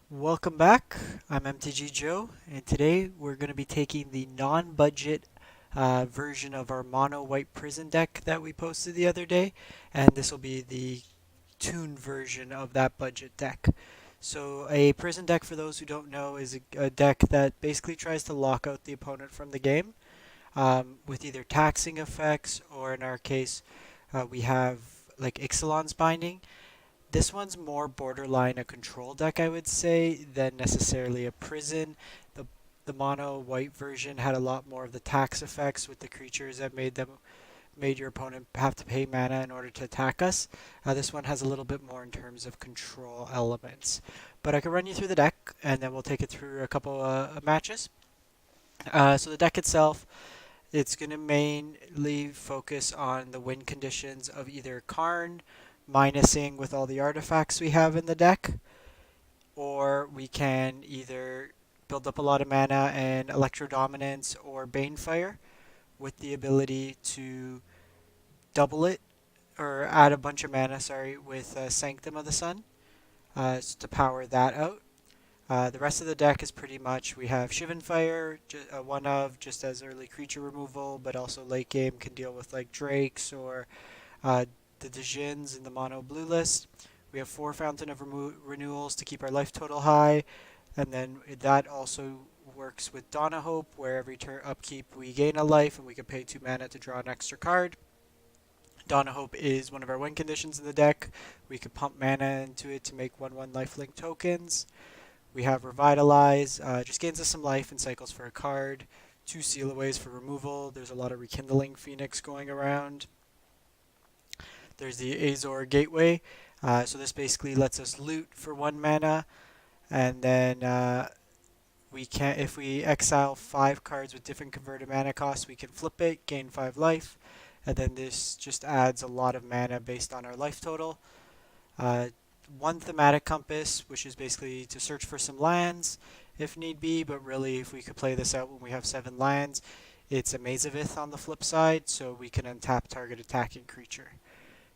Welcome back. I'm MTG Joe, and today we're going to be taking the non-budget version of our mono white prison deck that we posted the other day, and this will be the tuned version of that budget deck. So a prison deck, for those who don't know, is a deck that basically tries to lock out the opponent from the game with either taxing effects, or in our case, we have like Ixalan's Binding. This one's more borderline a control deck, I would say, than necessarily a prison. The mono white version had a lot more of the tax effects with the creatures that made your opponent have to pay mana in order to attack us. This one has a little bit more in terms of control elements. But I can run you through the deck, and then we'll take it through a couple matches. So the deck itself, it's going to mainly focus on the win conditions of either Karn, minusing with all the artifacts we have in the deck, or we can either build up a lot of mana and Electrodominance or Banefire with the ability to double it or add a bunch of mana, sorry, with Sanctum of the Sun to power that out. The rest of the deck is pretty much we have Shivan Fire, one of just as early creature removal, but also late game can deal with like Drakes or uh, the Djinns in the mono blue list. We have 4 Fountain of Renewals to keep our life total high, and then that also works with Dawn of Hope, where every turn upkeep we gain a life and we can pay 2 mana to draw an extra card. Dawn of Hope is one of our win conditions in the deck. We could pump mana into it to make 1/1 lifelink tokens. We have Revitalize, just gains us some life and cycles for a card. 2 Sealaways for removal. There's a lot of Rekindling Phoenix going around. There's the Azor Gateway. So this basically lets us loot for 1 mana, and then if we exile 5 cards with different converted mana costs, we can flip it, gain 5 life, and then this just adds a lot of mana based on our life total. Uh, One Thaumatic Compass, which is basically to search for some lands if need be, but really if we could play this out when we have 7 lands, it's a Mazavith on the flip side, so we can untap target attacking creature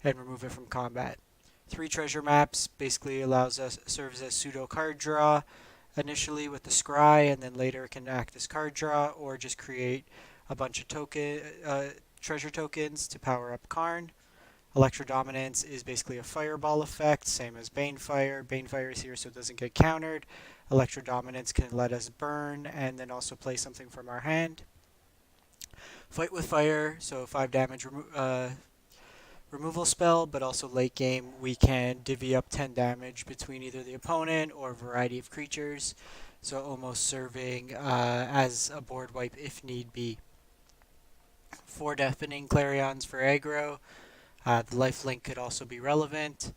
and remove it from combat. 3 treasure maps basically serves as pseudo card draw initially with the scry, and then later it can act as card draw or just create a bunch of treasure tokens to power up Karn. Electrodominance is basically a fireball effect, same as Banefire. Banefire is here so it doesn't get countered. Electrodominance can let us burn and then also play something from our hand. Fight with Fire, so 5 damage removal spell, but also late game we can divvy up 10 damage between either the opponent or a variety of creatures, so almost serving as a board wipe if need be. 4 Deafening Clarions for aggro. The lifelink could also be relevant,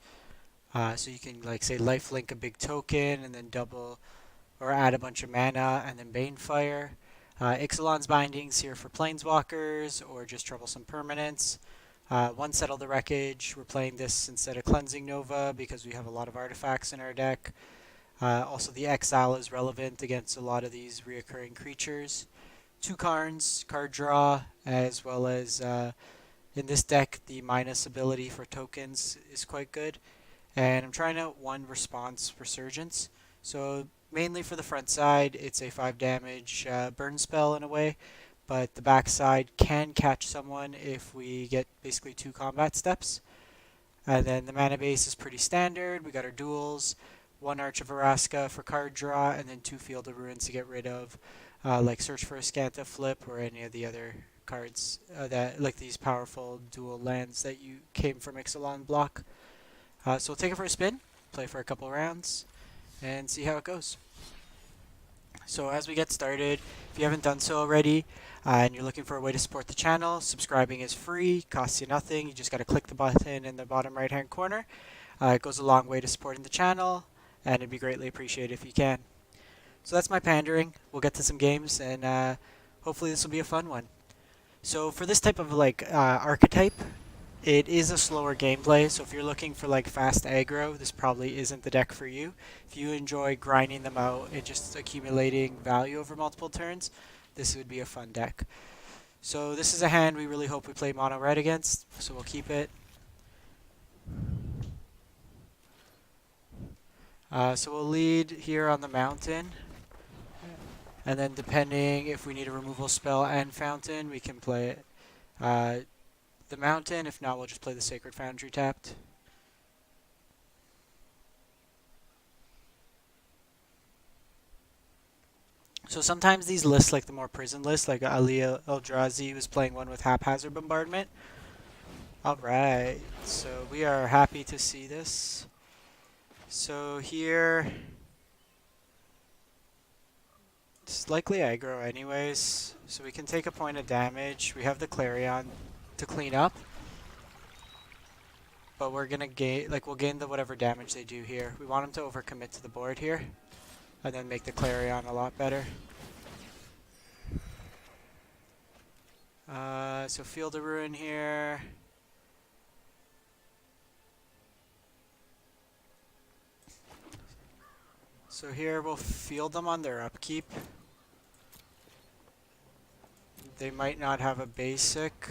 so you can like say lifelink a big token and then double or add a bunch of mana and then Banefire. Ixalan's Bindings here for planeswalkers or just troublesome permanents. 1 Settle the Wreckage. We're playing this instead of Cleansing Nova because we have a lot of artifacts in our deck. Also, the Exile is relevant against a lot of these reoccurring creatures. 2 Karns, card draw, as well as in this deck, the minus ability for tokens is quite good. And I'm trying out 1 Response Resurgence. So mainly for the front side, it's a 5 damage burn spell in a way, but the back side can catch someone if we get basically 2 combat steps. And then the mana base is pretty standard. We got our duels, 1 Arch of Orazca for card draw, and then 2 Field of Ruins to get rid of, like Search for a Scanta Flip or any of the other cards that like these powerful dual lands that you came from Ixalan block. So we'll take it for a spin, play for a couple rounds, and see how it goes. So as we get started, if you haven't done so already, and you're looking for a way to support the channel, subscribing is free, costs you nothing. You just got to click the button in the bottom right hand corner. It goes a long way to supporting the channel, and it'd be greatly appreciated if you can. So that's my pandering. We'll get to some games, and hopefully this will be a fun one. So for this type of like archetype, it is a slower gameplay, so if you're looking for like fast aggro, this probably isn't the deck for you. If you enjoy grinding them out and just accumulating value over multiple turns, this would be a fun deck. So this is a hand we really hope we play mono red against, so we'll keep it. So we'll lead here on the mountain. And then depending if we need a removal spell and Fountain, we can play the mountain. If not, we'll just play the Sacred Foundry tapped. So sometimes these lists, like the more prison lists, like Ali Eldrazi was playing one with Haphazard Bombardment. Alright, so we are happy to see this. So here, it's likely aggro anyways, so we can take a point of damage. We have the Clarion to clean up. But we're gonna gain, we'll gain the whatever damage they do here. We want them to overcommit to the board here, and then make the Clarion a lot better. So Field of Ruin here. So here we'll field them on their upkeep. They might not have a basic.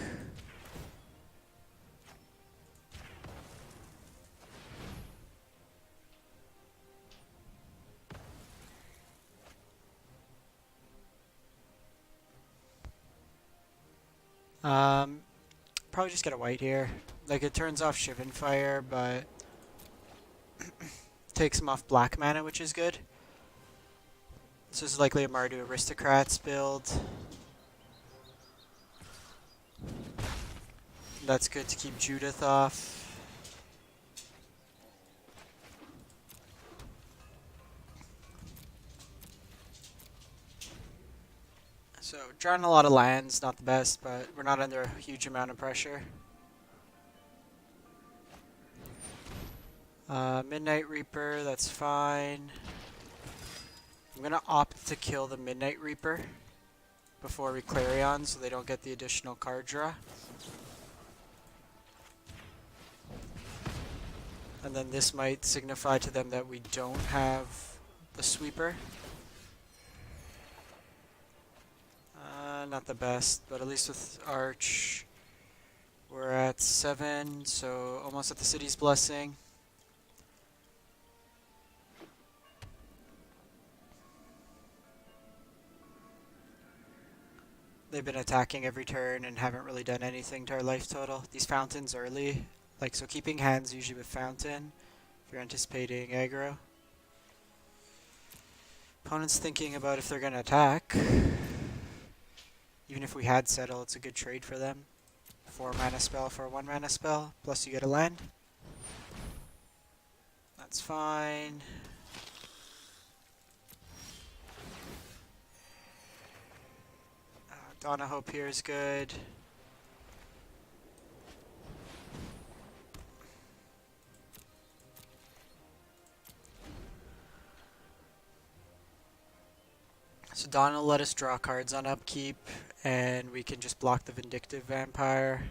Probably just get a white here. Like, it turns off Shivan Fire, but takes them off black mana, which is good. This is likely a Mardu Aristocrats build. That's good to keep Judith off. So, drawing a lot of lands, not the best, but we're not under a huge amount of pressure. Midnight Reaper, that's fine. I'm going to opt to kill the Midnight Reaper before we Clarion so they don't get the additional card draw. And then this might signify to them that we don't have the Sweeper. Not the best, but at least with Arch, we're at 7, so almost at the City's Blessing. They've been attacking every turn and haven't really done anything to our life total. These Fountains early, so keeping hands usually with Fountain, if you're anticipating aggro. Opponent's thinking about if they're going to attack. Even if we had Settle, it's a good trade for them. 4 mana spell for a 1 mana spell, plus you get a land. That's fine. Dawn of Hope here is good. So Dawn will let us draw cards on upkeep, and we can just block the Vindictive Vampire.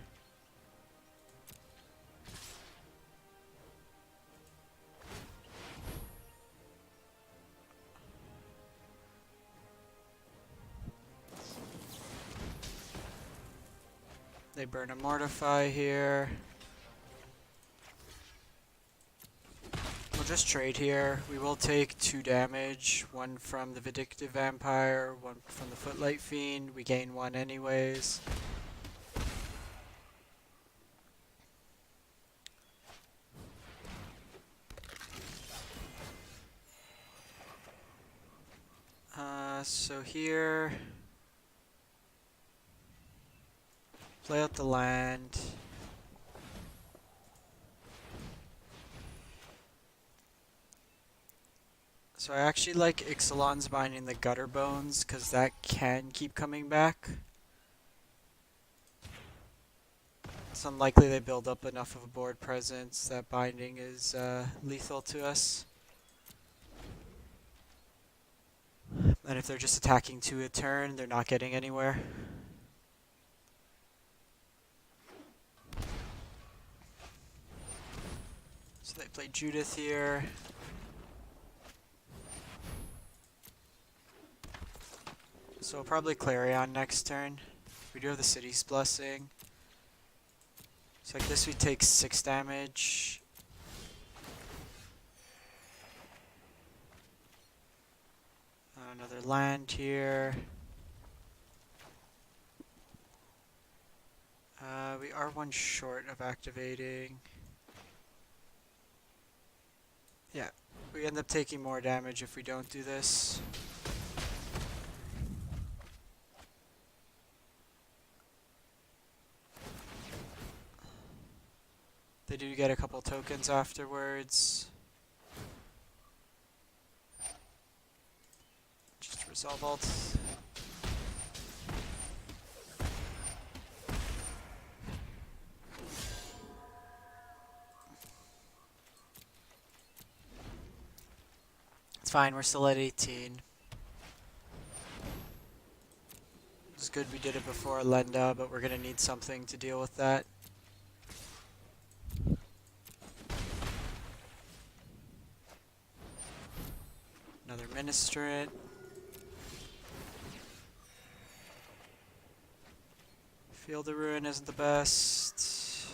They burn a Mortify here. We'll just trade here. We will take 2 damage, 1 from the Vindictive Vampire, 1 from the Footlight Fiend. We gain 1 anyways. So here, play out the land. So I actually like Ixalan's Binding the Gutter Bones, because that can keep coming back. It's unlikely they build up enough of a board presence that Binding is lethal to us. And if they're just attacking 2 a turn, they're not getting anywhere. So they play Judith here. So we'll probably Clarion next turn. We do have the City's Blessing. So like this we take 6 damage. another land here. We are one short of activating. Yeah, we end up taking more damage if we don't do this. They do get a couple tokens afterwards. Just resolve alt. It's fine, we're still at 18. It's good we did it before Lenda, but we're gonna need something to deal with that. Another Ministrant. Field of Ruin isn't the best.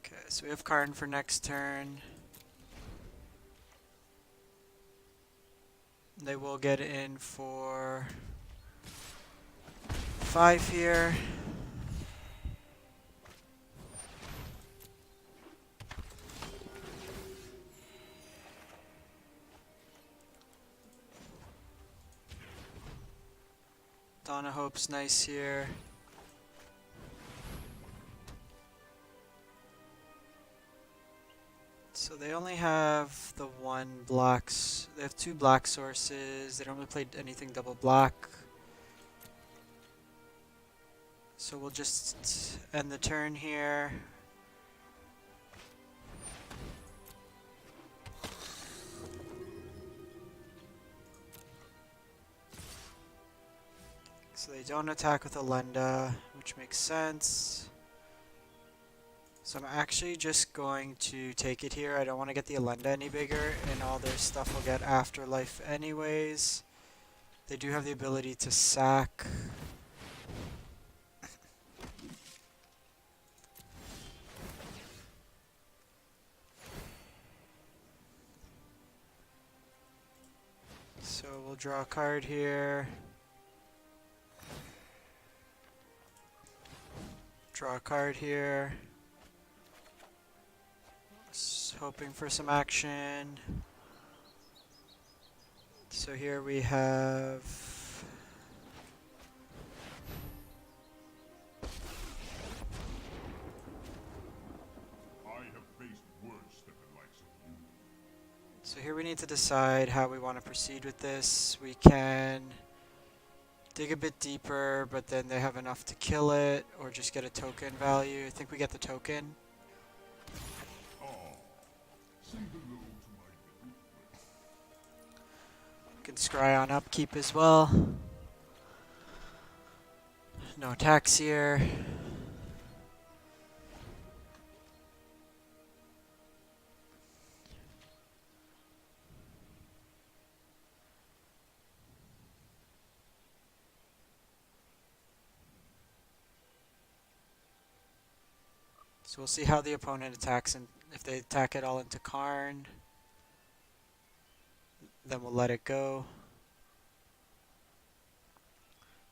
Okay, so we have Karn for next turn. They will get in for 5 here. Dawn of Hope's nice here. So they only have the one blacks. They have 2 black sources. They don't really play anything double black. So we'll just end the turn here. So they don't attack with a Lenda, which makes sense. So I'm actually just going to take it here. I don't want to get the Alenda any bigger, and all their stuff will get Afterlife anyways. They do have the ability to sack. So we'll draw a card here. Draw a card here. Just hoping for some action. So here we have So here we need to decide how we want to proceed with this. We can dig a bit deeper, but then they have enough to kill it, or just get a token value. I think we get the token. We can scry on upkeep as well. No attacks here. So we'll see how the opponent attacks, and if they attack it all into Karn, then we'll let it go.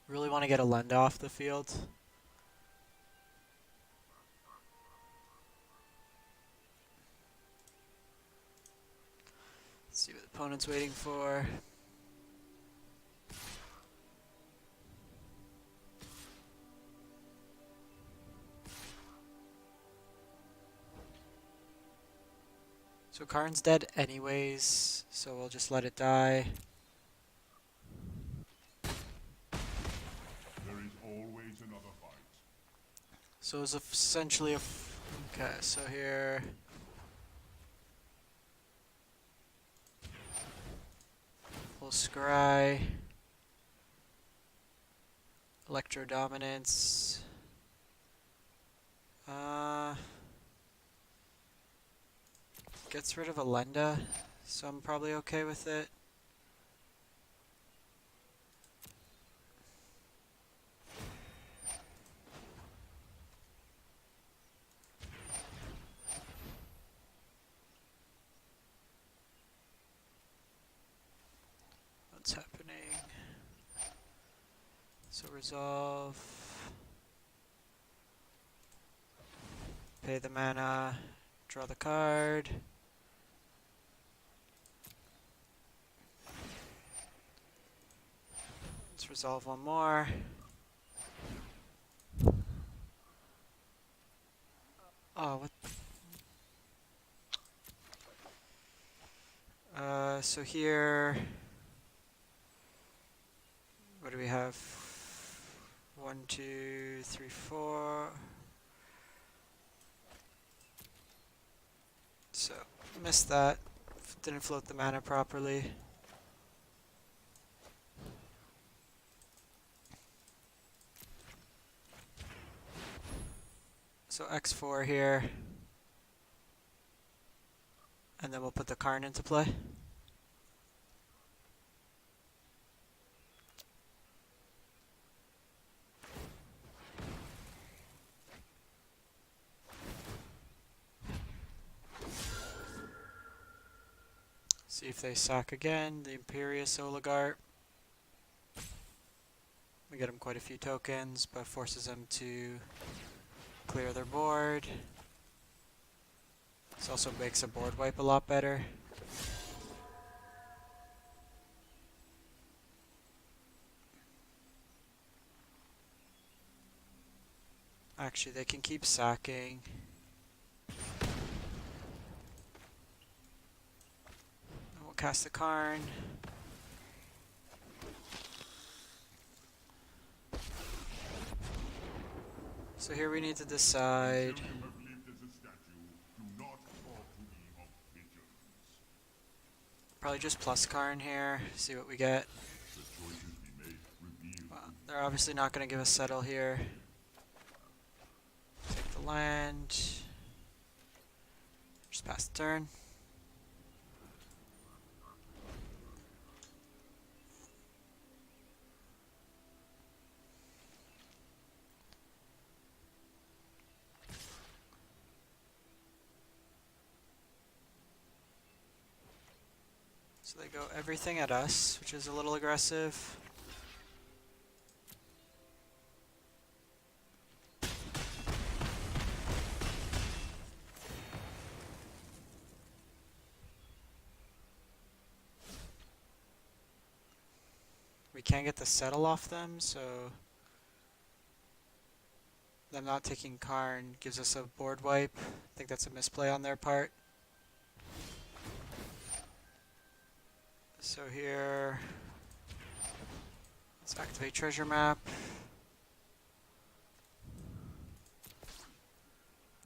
Really want to get a Lenda off the field. Let's see what the opponent's waiting for. So Karn's dead anyways, so we'll just let it die. There is always another fight. So it's essentially a... Okay, so here... We'll scry. Electrodominance. Gets rid of a Lenda, so I'm probably okay with it. resolve. Pay the mana. Draw the card. Let's resolve one more. Oh, what? So here, what do we have? 1, 2, 3, 4. So, missed that. Didn't float the mana properly. So X4 here. And then we'll put the Karn into play. See if they sack again, the Imperious Oligarch. We get them quite a few tokens, but forces them to clear their board. This also makes a board wipe a lot better. Actually, they can keep sacking. And we'll cast the Karn. So here we need to decide. Probably just plus Karn here, see what we get. Well, they're obviously not going to give us Settle here. Take the land. Just pass the turn. So they go everything at us, which is a little aggressive. We can't get the Settle off them, so them not taking Karn gives us a board wipe. I think that's a misplay on their part. So here, let's activate treasure map.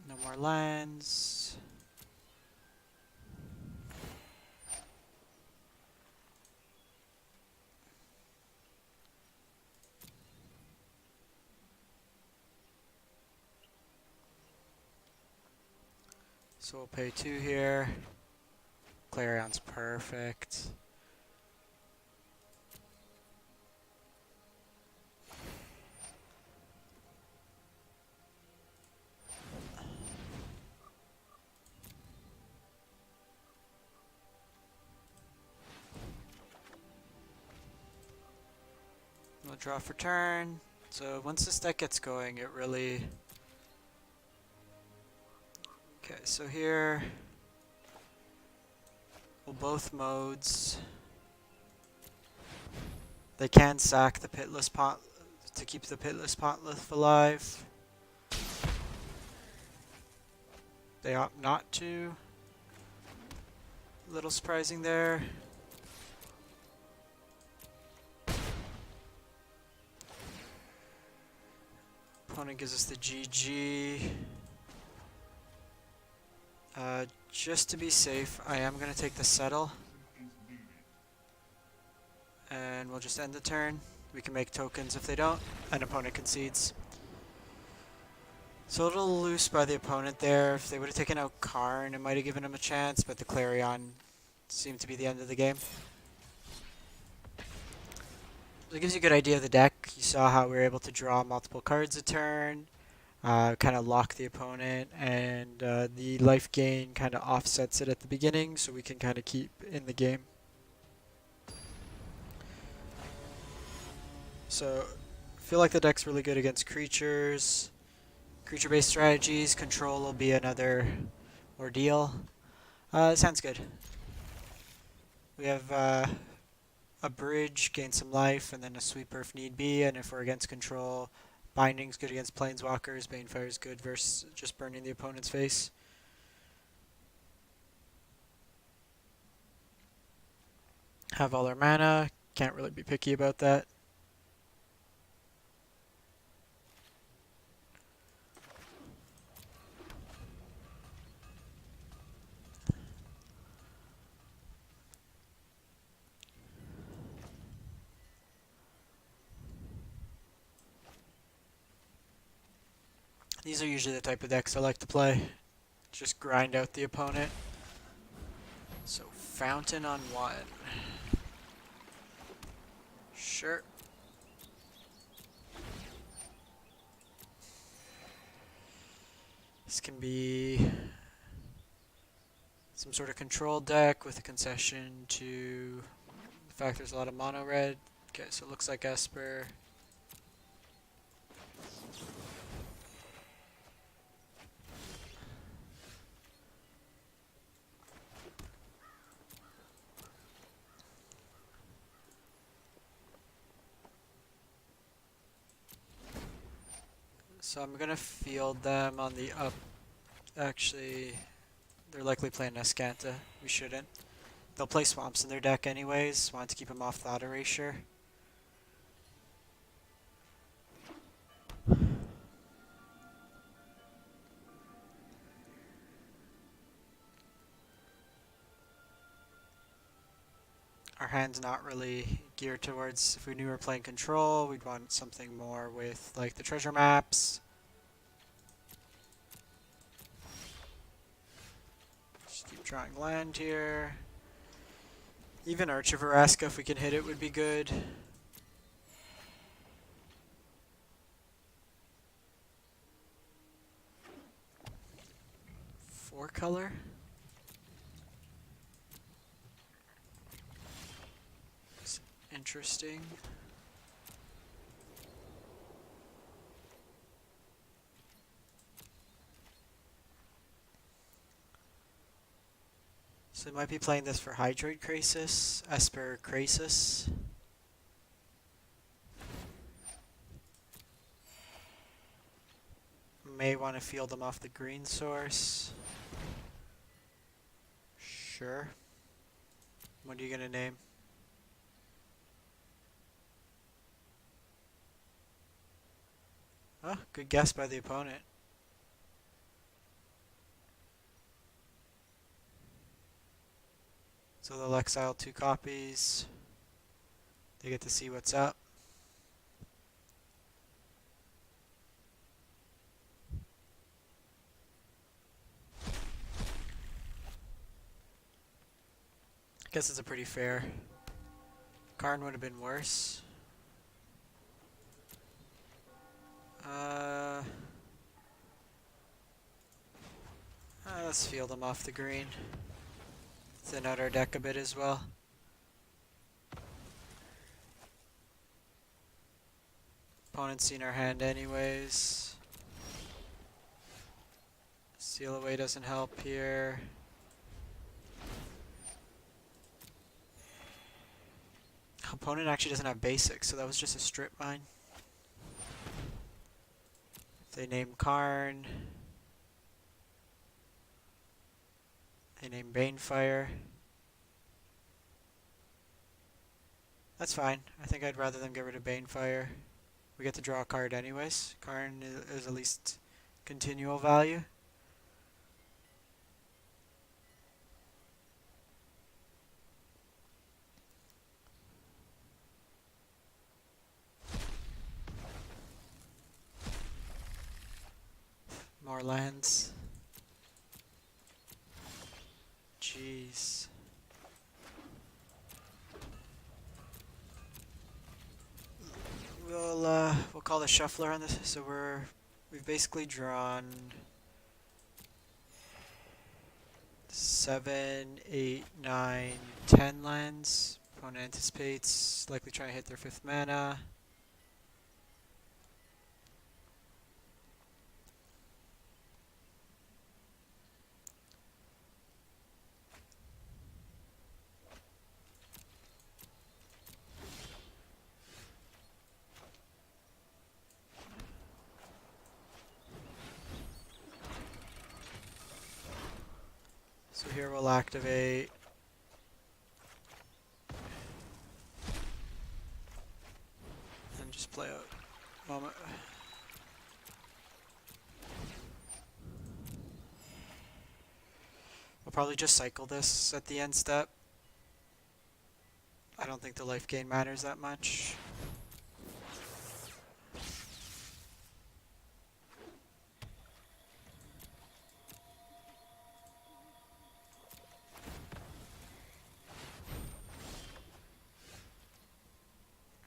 No more lands. So we'll pay 2 here. Clarion's perfect. We'll draw for turn. So once this deck gets going, it really... Okay, so here... Well, both modes... They can sack the Pitless Pot to keep the Pitless Pontiff alive. They opt not to. A little surprising there. Opponent gives us the GG. Just to be safe, I am going to take the Settle. And we'll just end the turn. We can make tokens if they don't, and opponent concedes. So a little loose by the opponent there. If they would have taken out Karn, it might have given him a chance, but the Clarion seemed to be the end of the game. So it gives you a good idea of the deck. You saw how we were able to draw multiple cards a turn, kind of lock the opponent, and the life gain kind of offsets it at the beginning, so we can kind of keep in the game. So feel like the deck's really good against creatures. Creature-based strategies. Control will be another ordeal. Sounds good. We have a bridge, gain some life, and then a sweeper if need be. And if we're against control, binding's good against planeswalkers. Banefire's good versus just burning the opponent's face. Have all our mana. Can't really be picky about that. These are usually the type of decks I like to play. Just grind out the opponent. So Fountain on 1. Sure. This can be some sort of control deck with a concession to the fact there's a lot of mono red. Okay, so it looks like Esper. So I'm gonna field them on the up. Actually, they're likely playing Escanta. We shouldn't. They'll play Swamps in their deck anyways. Want to keep them off Thought Erasure. Our hand's not really geared towards, if we knew we were playing Control, we'd want something more with like the treasure maps. Just keep drawing land here. Even Arch of Orazca, if we can hit it, would be good. Four color. It's interesting. So we might be playing this for Hydroid Krasis, Esper Krasis. May want to field them off the green source. Sure. What are you gonna name? Oh, good guess by the opponent. So they'll exile 2 copies. They get to see what's up. I guess it's a pretty fair. Karn would have been worse. Let's field them off the green. Thin out our deck a bit as well. Opponent's seen our hand anyways. Seal away doesn't help here. Opponent actually doesn't have basics, so that was just a strip mine. If they name Karn. They name Banefire. That's fine. I think I'd rather them get rid of Banefire. We get to draw a card anyways. Karn is at least continual value. More lands. Jeez. We'll call the shuffler on this. So we've basically drawn 7, 8, 9, 10 lands. Opponent anticipates likely trying to hit their 5th mana. here we'll activate and just play out moment. We'll probably just cycle this at the end step. I don't think the life gain matters that much.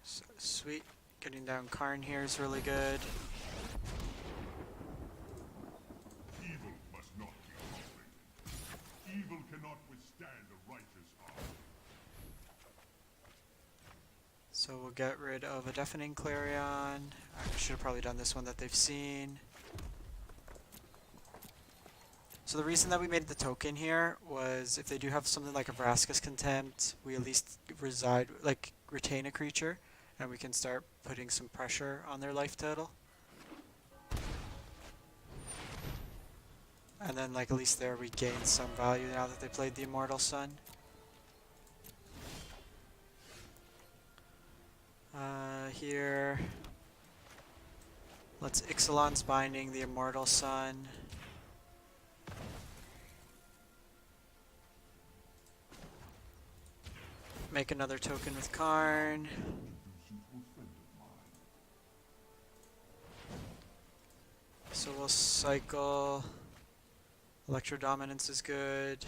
So, sweet. Getting down Karn here is really good. Evil must not be tolerated. Evil cannot withstand a righteous arm. So we'll get rid of a Deafening Clarion. I should have probably done this one that they've seen. So the reason that we made the token here was if they do have something like a Vraska's Contempt, we at least retain a creature, and we can start putting some pressure on their life total. And then at least there we gain some value now that they played the Immortal Sun. Here, let's Ixalan's Binding the Immortal Sun. Make another token with Karn. So we'll cycle. Electrodominance is good.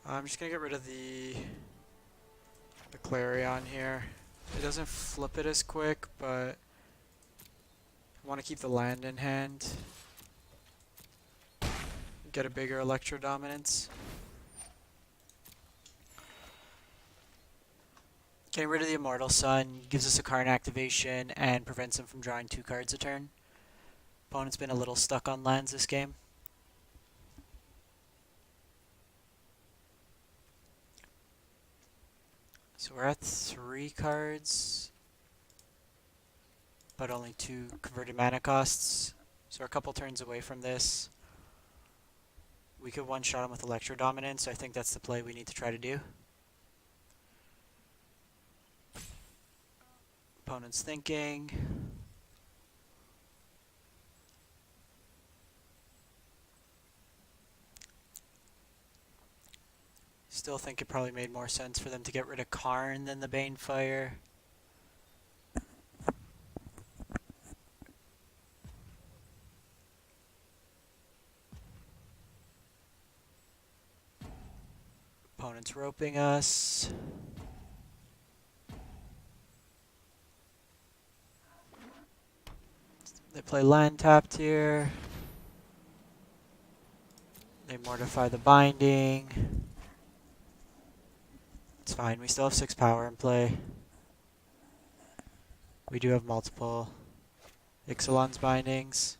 I'm just gonna get rid of the Clarion here. It doesn't flip it as quick, but I want to keep the land in hand. Get a bigger Electrodominance. Getting rid of the Immortal Sun gives us a Karn activation and prevents him from drawing 2 cards a turn. Opponent's been a little stuck on lands this game. So we're at 3 cards, but only 2 converted mana costs. So we're a couple turns away from this. We could one-shot him with Electrodominance, so I think that's the play we need to try to do. Opponent's thinking. Still think it probably made more sense for them to get rid of Karn than the Banefire. Opponent's roping us. They play land tapped here. They mortify the binding. It's fine, we still have 6 power in play. We do have multiple Ixalan's bindings.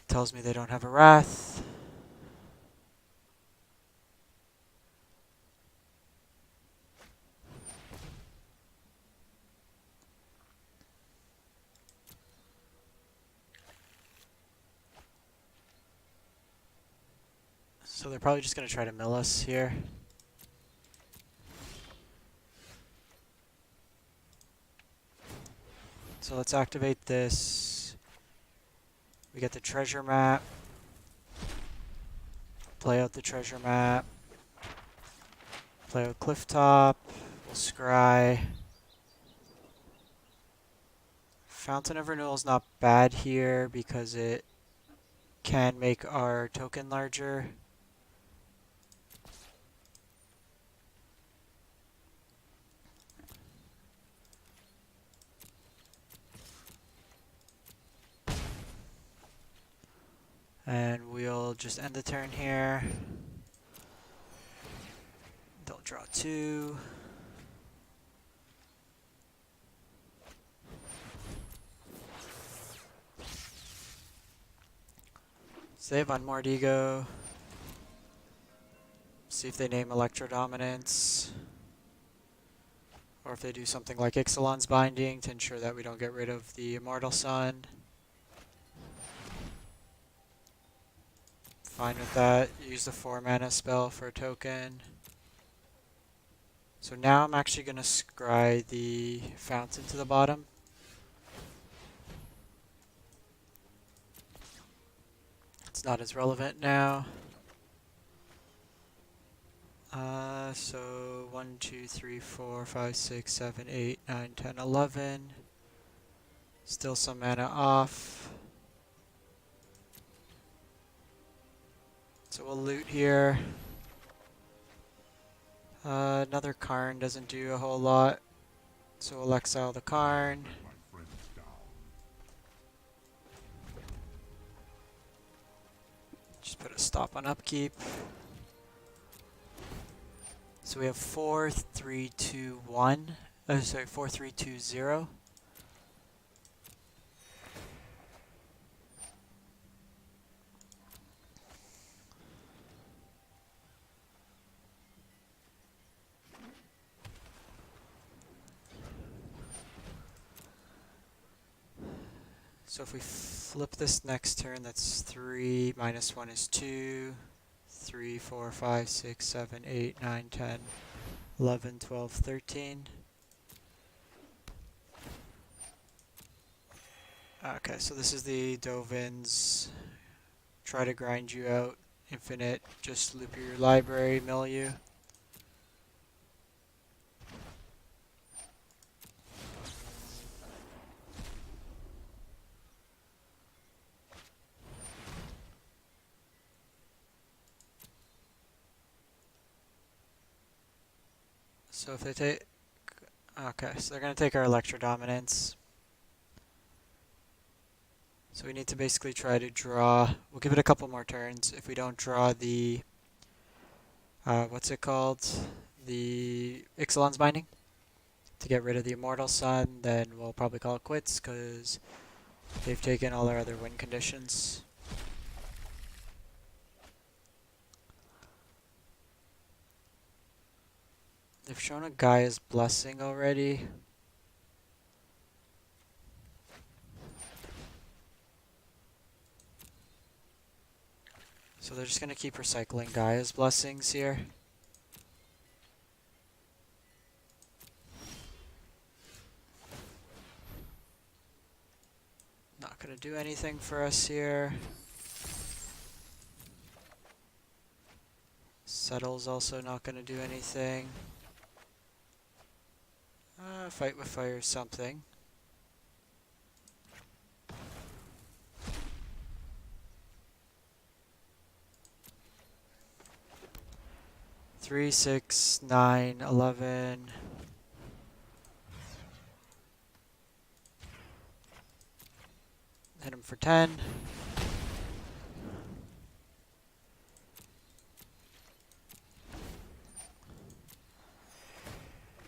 Tells me they don't have a Wrath. So they're probably just going to try to mill us here. So let's activate this. We get the treasure map. Play out the treasure map. Play out Clifftop. We'll scry. Fountain of Renewal is not bad here because it can make our token larger. And we'll just end the turn here. They'll draw 2. Save on Mordigo. See if they name Electrodominance. Or if they do something like Ixalan's Binding to ensure that we don't get rid of the Immortal Sun. Fine with that. Use the 4 mana spell for a token. So now I'm actually going to scry the Fountain to the bottom. It's not as relevant now. So 1, 2, 3, 4, 5, 6, 7, 8, 9, 10, 11. Still some mana off. So we'll loot here. Another Karn doesn't do a whole lot. So we'll exile the Karn. My friends down. Just put a stop on upkeep. So we have 4, 3, 2, 1. Oh, sorry, 4, 3, 2, 0. So if we flip this next turn, that's 3, minus 1 is 2, 3, 4, 5, 6, 7, 8, 9, 10, 11, 12, 13. Okay, so this is the Dovin's try to grind you out, infinite, just loop your library, mill you. So if they take, okay, so they're going to take our Electrodominance. So we need to basically try to draw, we'll give it a couple more turns. If we don't draw the, what's it called? The Ixalan's Binding to get rid of the Immortal Sun, then we'll probably call it quits because they've taken all our other win conditions. They've shown a Gaia's Blessing already. So they're just going to keep recycling Gaia's Blessings here. Not going to do anything for us here. Settle's also not going to do anything. Fight with Fire something. Three, 6, 9, 11. Hit him for 10.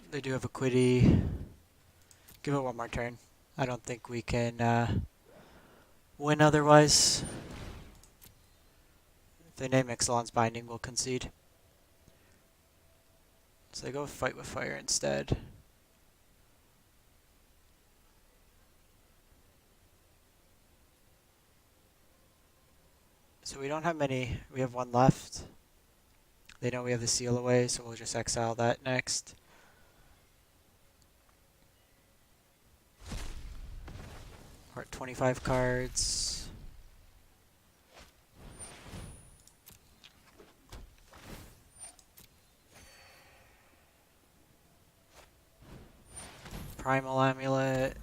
They do have a quitty. Give it one more turn. I don't think we can win otherwise. If they name Ixalan's Binding, we'll concede. So they go Fight with Fire instead. So we don't have many. We have one left. They know we have the seal away, so we'll just exile that next. We're at 25 cards. Primal Amulet.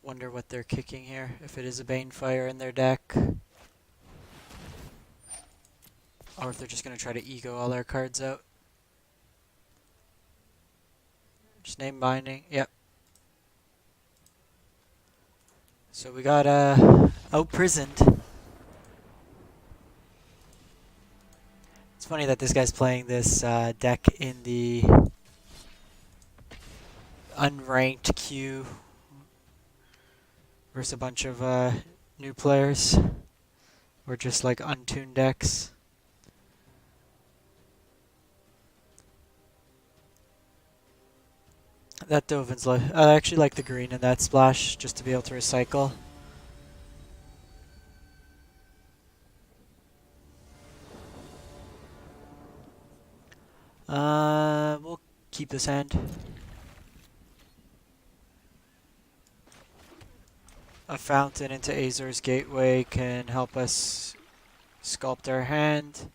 Wonder what they're kicking here, if it is a Banefire in their deck. Or if they're just going to try to ego all our cards out. Just name binding, yep. So we got out-prisoned. It's funny that this guy's playing this deck in the unranked queue versus a bunch of new players. Or just like untuned decks. That Dovin's I actually like the green in that splash, just to be able to recycle. We'll keep this hand. A fountain into Azor's Gateway can help us sculpt our hand.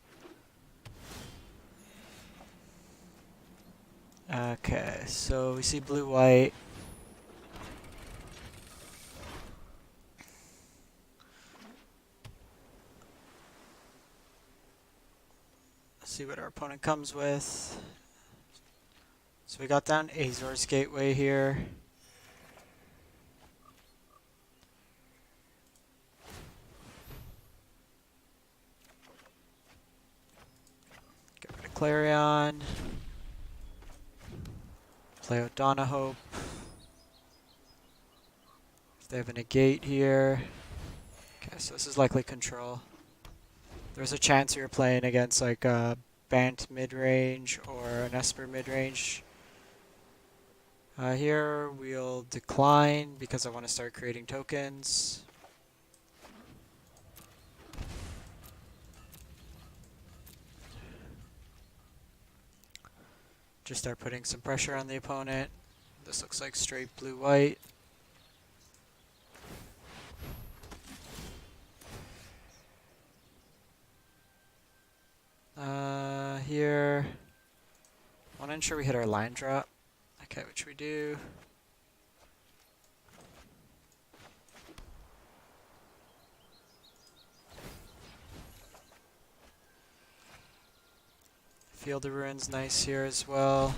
Okay, so we see blue-white. Let's see what our opponent comes with. So we got down Azor's Gateway here. Get rid of Clarion. Play out Hope. If they have a negate here. Okay, so this is likely control. There's a chance you're playing against like a Bant mid-range or an Esper mid-range. Here we'll decline because I want to start creating tokens. Just start putting some pressure on the opponent. This looks like straight blue-white. Here, I want to ensure we hit our line drop. Okay, which we do. Field of Ruins nice here as well.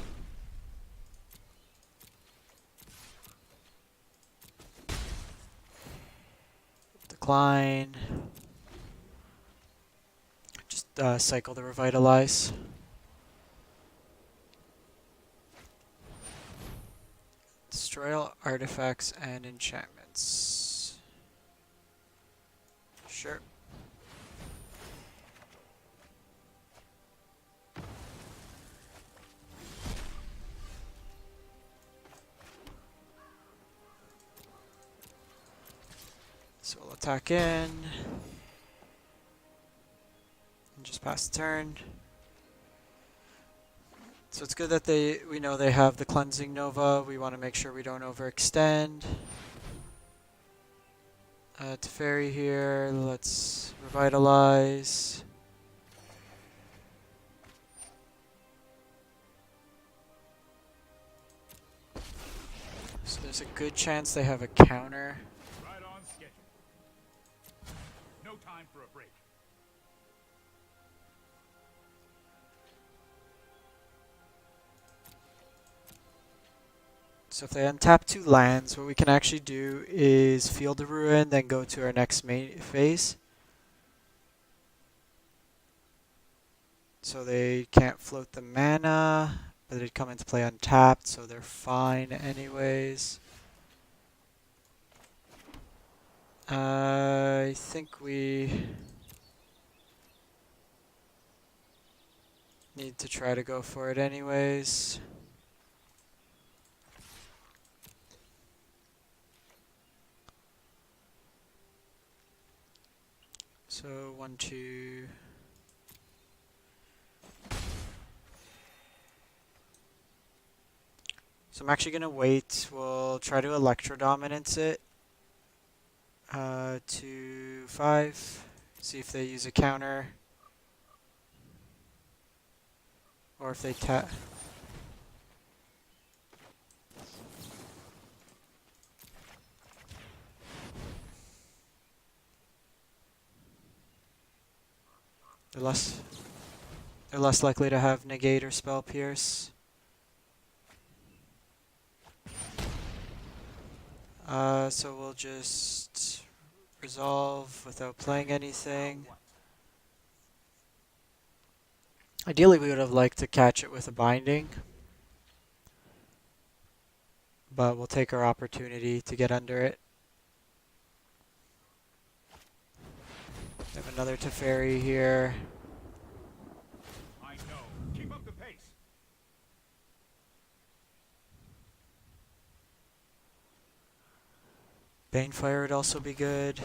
Decline. Just cycle the Revitalize. Destroy all artifacts and enchantments. Sure. So we'll attack in. And just pass the turn. So it's good that we know they have the Cleansing Nova. We want to make sure we don't overextend. Teferi here, let's Revitalize. So there's a good chance they have a counter. Right on schedule. No time for a break. So if they untap 2 lands, what we can actually do is Field of Ruin, then go to our next main phase. So they can't float the mana, but they'd come into play untapped, so they're fine anyways. I think we need to try to go for it anyways. So 1, 2. So I'm actually gonna wait. We'll try to Electrodominance it. 2, 5. See if they use a counter. Or if they tap. They're less likely to have negate or spell pierce. So we'll just resolve without playing anything. Ideally we would have liked to catch it with a binding, but we'll take our opportunity to get under it. We have another Teferi here. I know. Keep up the pace. Banefire would also be good.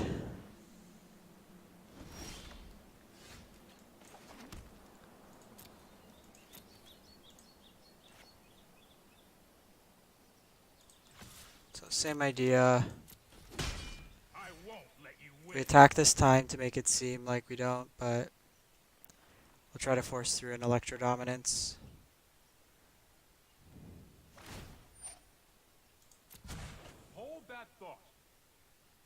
So same idea. I won't let you We win. attack this time to make it seem like we don't, but we'll try to force through an Electrodominance. Hold that thought.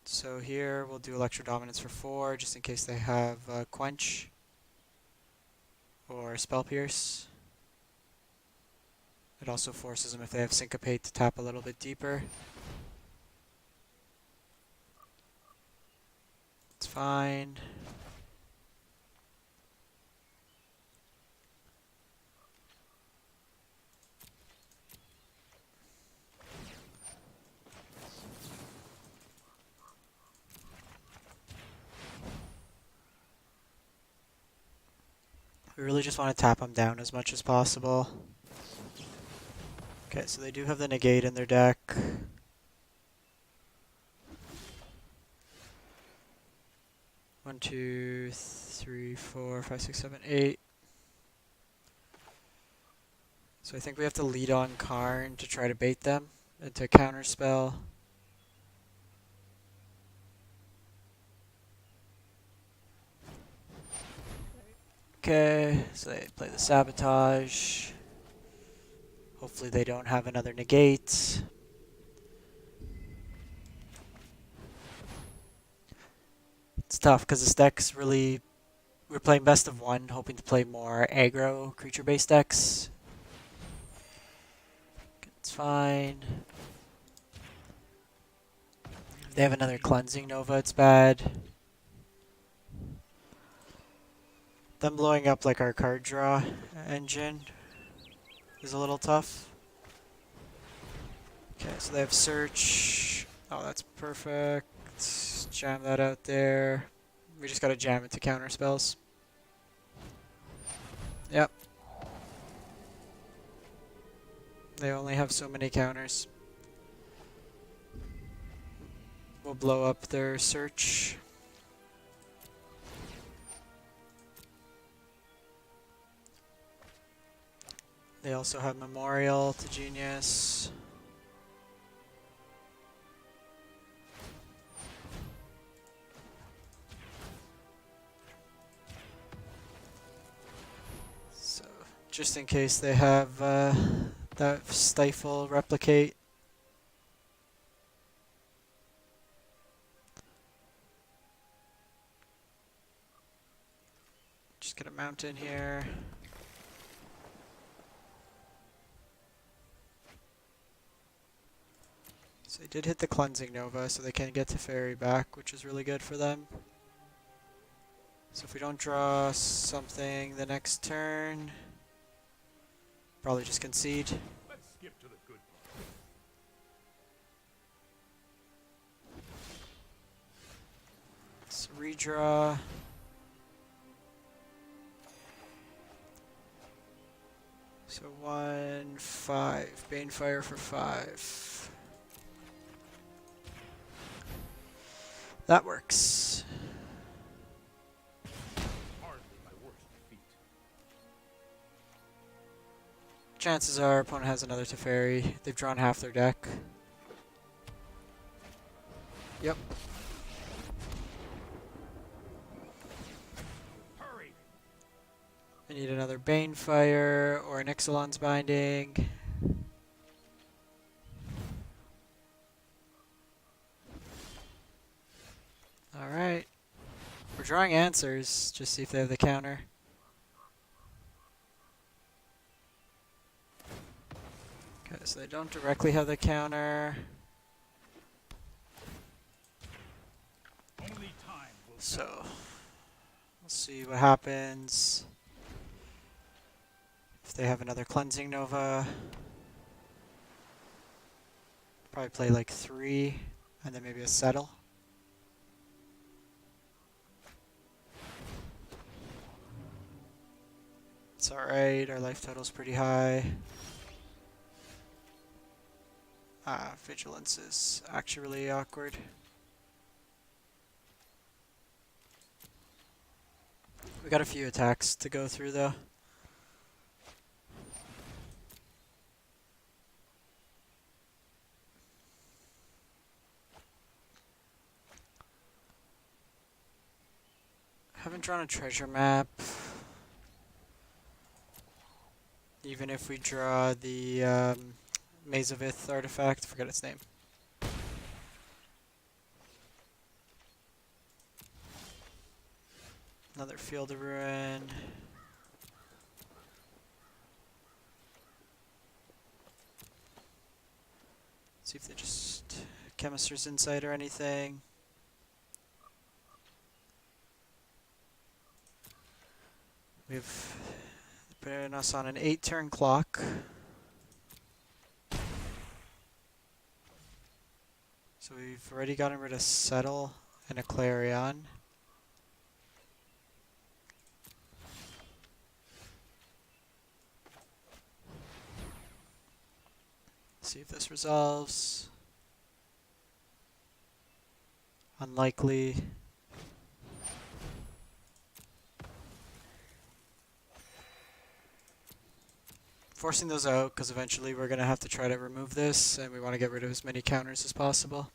So here we'll do Electrodominance for 4, just in case they have Quench or Spell Pierce. It also forces them, if they have Syncopate, to tap a little bit deeper. It's fine. We really just want to tap them down as much as possible. Okay, so they do have the negate in their deck. One, two, three, 4, 5, 6, 7, 8. So I think we have to lead on Karn to try to bait them into counterspell. Okay, so they play the Sabotage. Hopefully they don't have another negate. It's tough because this deck's really... We're playing best of one, hoping to play more aggro creature-based decks. It's fine. If they have another Cleansing Nova, it's bad. Them blowing up like our card draw engine is a little tough. Okay, so they have Search. Oh, that's perfect. Jam that out there. We just gotta jam into counter spells. Yep. They only have so many counters. We'll blow up their Search. They also have Memorial to Genius. So, just in case they have that Stifle Replicate. Just get a mountain here. So they did hit the Cleansing Nova, so they can get to Fairy back, which is really good for them. So if we don't draw something the next turn, probably just concede. Let's skip to the good part. Let's redraw. So 1, 5. Banefire for 5. That works. Hardly my worst defeat. Chances are our opponent has another Teferi. They've drawn half their deck. Yep. Hurry! I need another Banefire or an Ixalan's Binding. Alright. We're drawing answers. Just see if they have the counter. Okay, so they don't directly have the counter. Only time will So, we'll see what happens. If they have another Cleansing Nova. Probably play like 3, and then maybe a Settle. It's alright, our life total's pretty high. Vigilance is actually really awkward. We got a few attacks to go through though. Haven't drawn a treasure map. Even if we draw the Maze of Ith artifact, forget its name. Another Field of Ruin. See if they just Chemist's Insight or anything. We've put us on an 8-turn clock. So we've already gotten rid of Settle and a Clarion. See if this resolves. Unlikely. Forcing those out because eventually we're going to have to try to remove this and we want to get rid of as many counters as possible.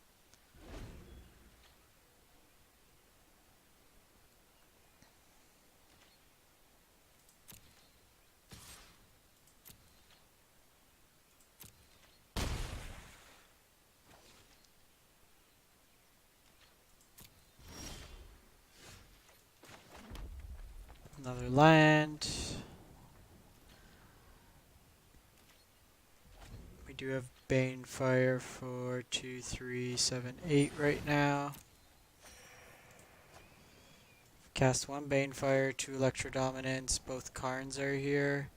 Another land. We do have Banefire for 2, 3, 7, 8 right now. Cast 1 Banefire, 2 Electrodominance, both Karns are here,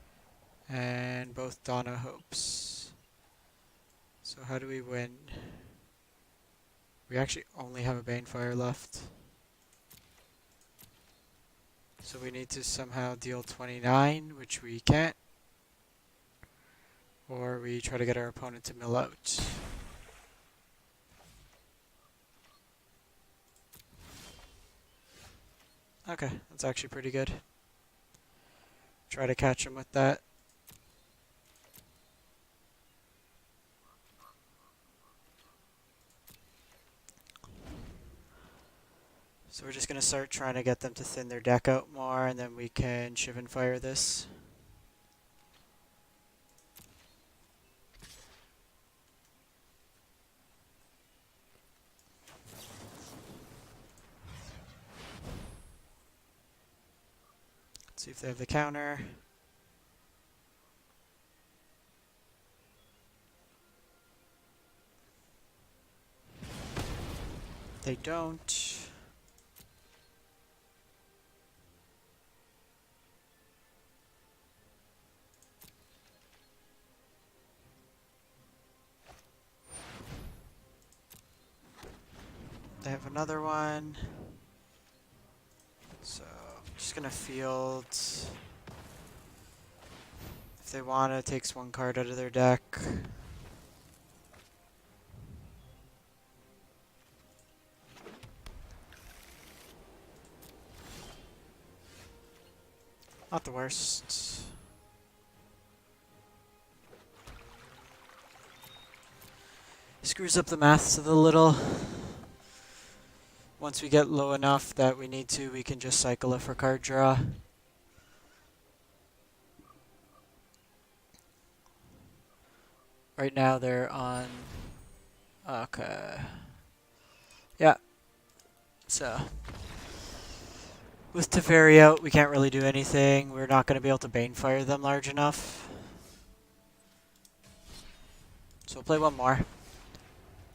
and both Donna Hopes. So how do we win? We actually only have a Banefire left. So we need to somehow deal 29, which we can't. Or we try to get our opponent to mill out. Okay, that's actually pretty good. Try to catch him with that. So we're just going to start trying to get them to thin their deck out more, and then we can Shivan Fire this. Let's see if they have the counter. They don't. They have another one. So I'm just gonna field. If they want, it takes one card out of their deck. Not the worst. Screws up the maths a little. Once we get low enough that we need to, we can just cycle it for card draw. Right now they're on... Okay. Yeah. So... With Teferi out, we can't really do anything. We're not going to be able to Banefire them large enough. So we'll play one more.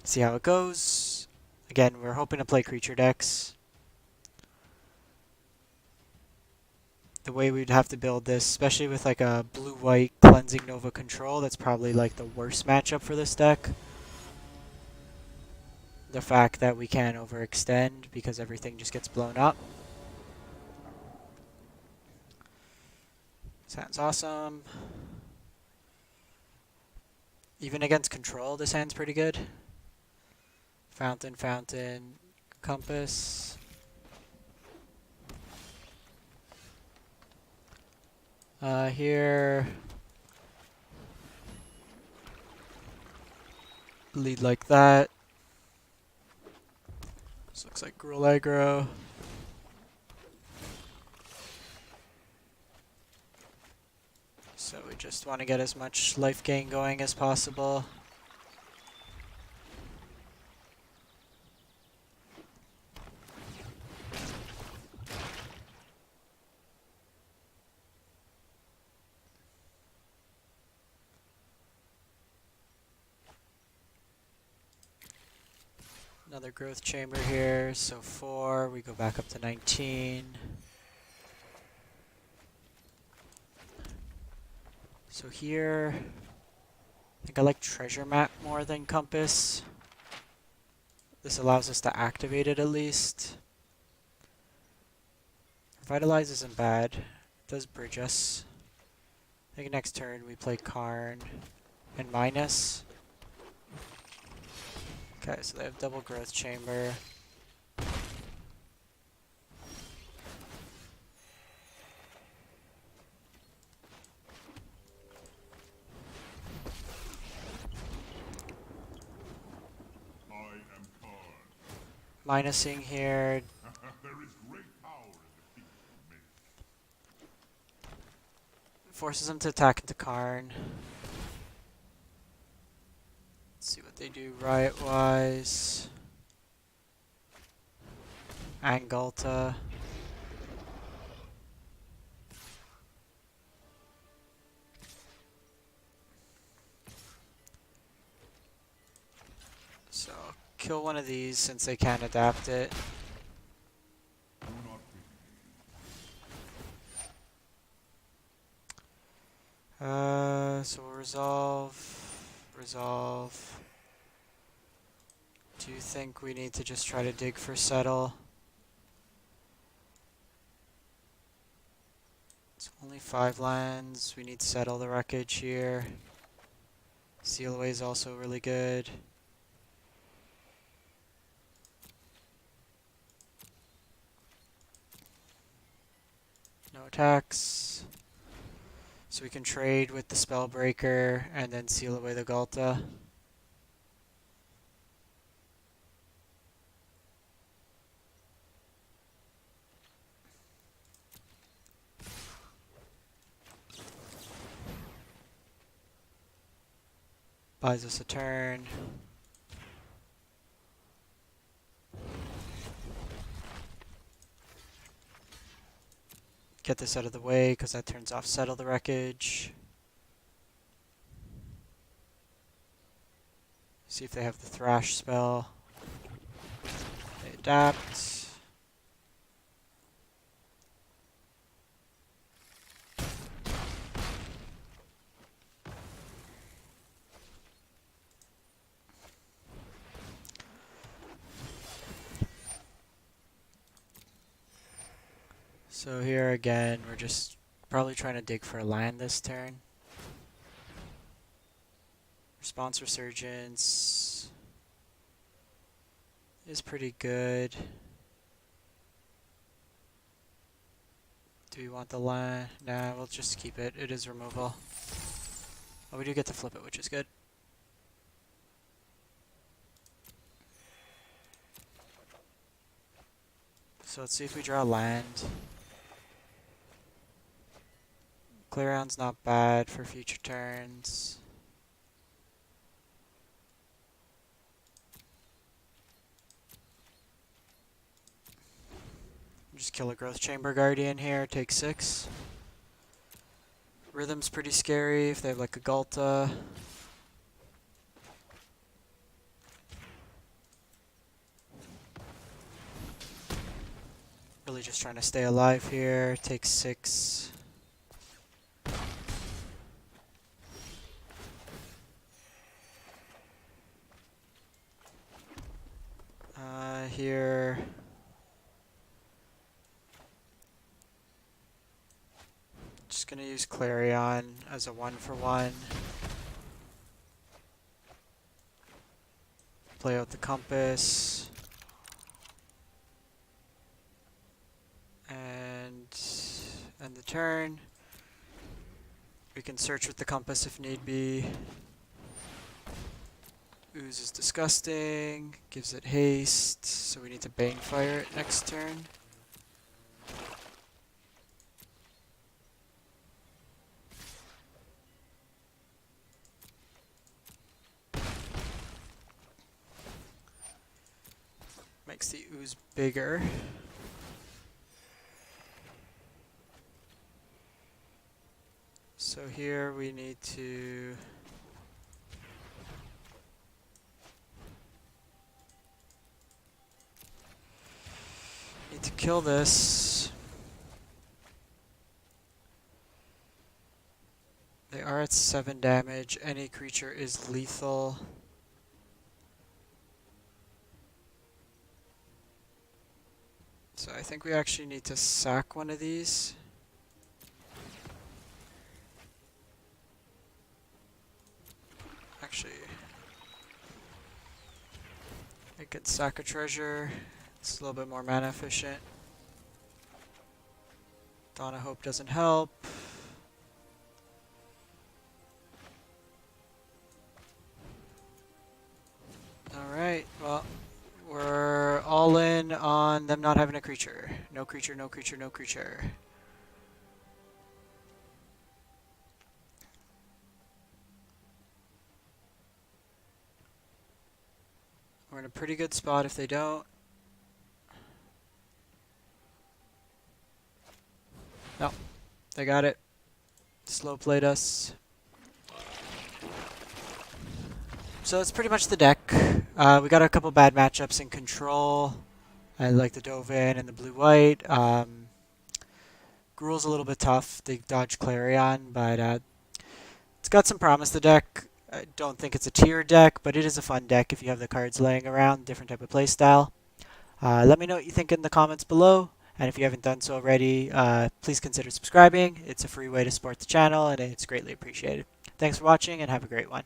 See how it goes. Again, we're hoping to play creature decks. The way we'd have to build this, especially with like a blue-white Cleansing Nova control, that's probably like the worst matchup for this deck. The fact that we can't overextend because everything just gets blown up. Sounds awesome. Even against control, this hand's pretty good. Fountain Compass. Here, lead like that. This looks like Gruul aggro. So we just want to get as much life gain going as possible. Another growth chamber here, so 4, we go back up to 19. So here, I think I like Treasure Map more than Compass. This allows us to activate it at least. Revitalize isn't bad, it does bridge us. I think next turn we play Karn and Minus. Okay, so they have double growth chamber. I am Karn. Minusing here. There is great power in the feet of men. Forces them to attack into Karn. Let's see what they do riot-wise. Angulta. So, kill one of these since they can't adapt it. Do not be. So we'll resolve. Do you think we need to just try to dig for Settle? It's only 5 lands. We need Settle the Wreckage here. Seal Away is also really good. No attacks. So we can trade with the Spellbreaker and then seal away the Ghalta. Buys us a turn. Get this out of the way because that turns off Settle the Wreckage. See if they have the Thrash spell. They adapt. So here again, we're just probably trying to dig for a land this turn. Response Resurgence is pretty good. Do we want the land? Nah, we'll just keep it. It is removal. Oh, we do get to flip it, which is good. So let's see if we draw land. Clarion's not bad for future turns. Just kill a Growth Chamber Guardian here, take 6. Rhythm's pretty scary if they have like a Ghalta. Really just trying to stay alive here, take 6. Here. Just gonna use Clarion as a 1-for-1. Play out the Compass. And end the turn. We can search with the compass if need be. Ooze is disgusting. Gives it haste, so we need to Banefire it next turn. Makes the ooze bigger. So here we need to kill this. They are at 7 damage. Any creature is lethal. So I think we actually need to sack one of these. Actually, I could sack a treasure. It's a little bit more mana efficient. Dawn of Hope doesn't help. Alright, well, we're all in on them not having a creature. No creature, no creature, no creature. We're in a pretty good spot if they don't. No, they got it. Slow played us. So that's pretty much the deck. We got a couple bad matchups in control. I like the Dovin and the blue-white. Gruul's a little bit tough. They dodge Clarion, but it's got some promise, the deck. I don't think it's a tier deck, but it is a fun deck if you have the cards laying around, different type of playstyle. Let me know what you think in the comments below, and if you haven't done so already, please consider subscribing. It's a free way to support the channel, and it's greatly appreciated. Thanks for watching, and have a great one.